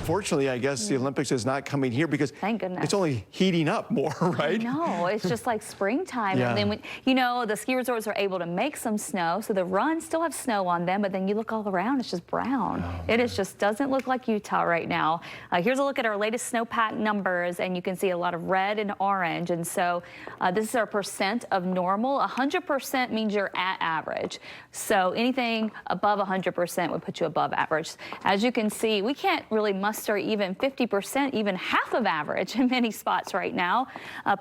unfortunately, I guess the Olympics is not coming here because thank goodness. It's only heating up more, right? No, it's just like springtime. Yeah. And then, you know, the ski resorts are able to make some snow, so the runs still have snow on them, but then you look all around, it's just brown. It is just doesn't look like Utah right now. Here's a look at our latest snowpack numbers, and you can see a lot of red and orange. And so this is our percent of normal. 100% means you're at average. So anything above 100% would put you above average. As you can see, we can't really muster even 50%, even half of average in many spots right now,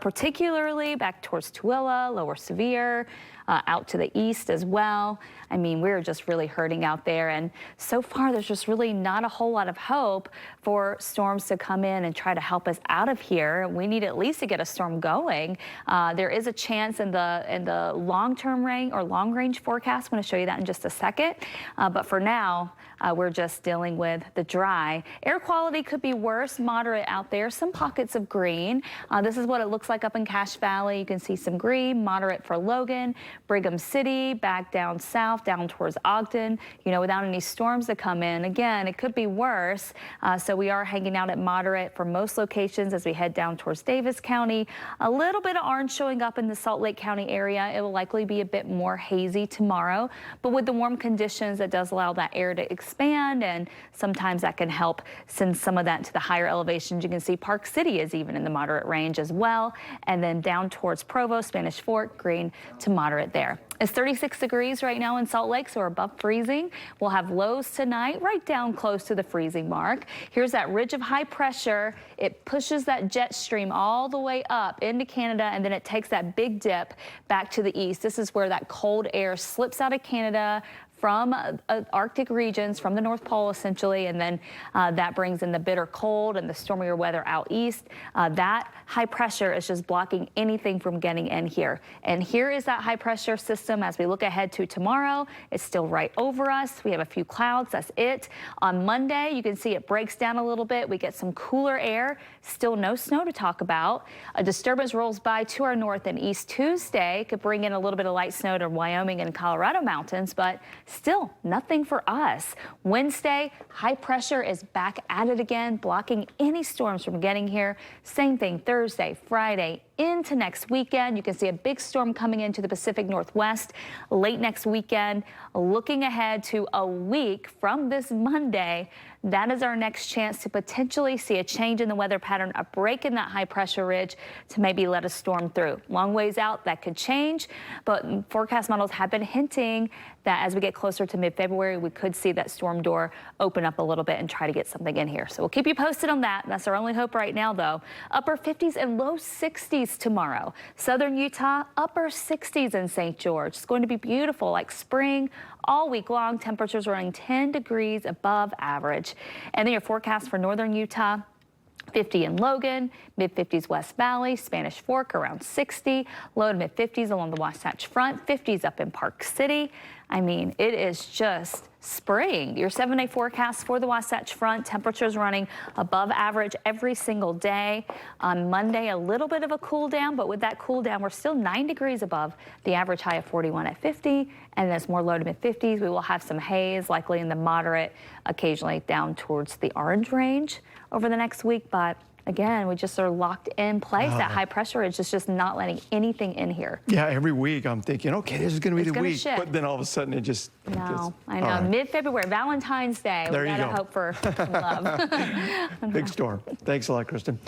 particularly back towards Tooele, Lower Sevier, out to the east as well. I mean, we're just really hurting out there. And so far, there's just really not a whole lot of hope for storms to come in and try to help us out of here. We need at least to get a storm going. There is a chance in the long-term range or long-range forecast. I'm going to show you that in just a second. But for now, we're just dealing with the dry. Air quality could be worse, moderate out there. Some pockets of green. This is what it looks like up in Cache Valley. You can see some green, moderate for Logan, Brigham City, back down south, down towards Ogden, you know, without any storms that come in. Again, it could be worse. So we are hanging out at moderate for most locations as we head down towards Davis County. A little bit of orange showing up in the Salt Lake County area. It will likely be a bit more hazy tomorrow, but with the warm conditions, that does allow that air to expand, and sometimes that can help send some of that to the higher elevations. You can see Park City is even in the moderate range as well, and then down towards Provo, Spanish Fork, green to moderate there. It's 36 degrees right now in Salt Lake, so we're above freezing. We'll have lows tonight right down close to the freezing mark. Here's that ridge of high pressure. It pushes that jet stream all the way up into Canada, and then it takes that big dip back to the east. This is where that cold air slips out of Canada from Arctic regions, from the North Pole essentially, and then that brings in the bitter cold and the stormier weather out east. That high pressure is just blocking anything from getting in here. And here is that high pressure system as we look ahead to tomorrow. It's still right over us. We have a few clouds, that's it. On Monday, you can see it breaks down a little bit. We get some cooler air, still no snow to talk about. A disturbance rolls by to our north and east Tuesday, could bring in a little bit of light snow to Wyoming and Colorado mountains, but still nothing for us. Wednesday, high pressure is back at it again, blocking any storms from getting here. Same thing Thursday, Friday, into next weekend. You can see a big storm coming into the Pacific Northwest late next weekend. Looking ahead to a week from this Monday, that is our next chance to potentially see a change in the weather pattern, a break in that high pressure ridge to maybe let a storm through. Long ways out, that could change, but forecast models have been hinting that as we get closer to mid-February, we could see that storm door open up a little bit and try to get something in here. So we'll keep you posted on that. That's our only hope right now, though. Upper 50s and low 60s tomorrow. Southern Utah, upper 60s in St. George. It's going to be beautiful, like spring all week long. Temperatures running 10 degrees above average. And then your forecast for northern Utah, 50 in Logan, mid-50s West Valley, Spanish Fork around 60, low to mid-50s along the Wasatch Front, 50s up in Park City. I mean, it is just spring. Your 7-day forecast for the Wasatch Front, temperatures running above average every single day. On Monday, a little bit of a cool down, but with that cool down, we're still 9 degrees above the average high of 41 at 50, and that's more low to mid-50s. We will have some haze, likely in the moderate, occasionally down towards the orange range over the next week, but again, we just are locked in place. That high pressure is just not letting anything in here. Yeah, every week I'm thinking, okay, this is going to be the week, shift. But then all of a sudden it just... No, I know. Right. Mid-February, Valentine's Day. There we you gotta go. hope for some love. Big storm. Thanks a lot, Kristen.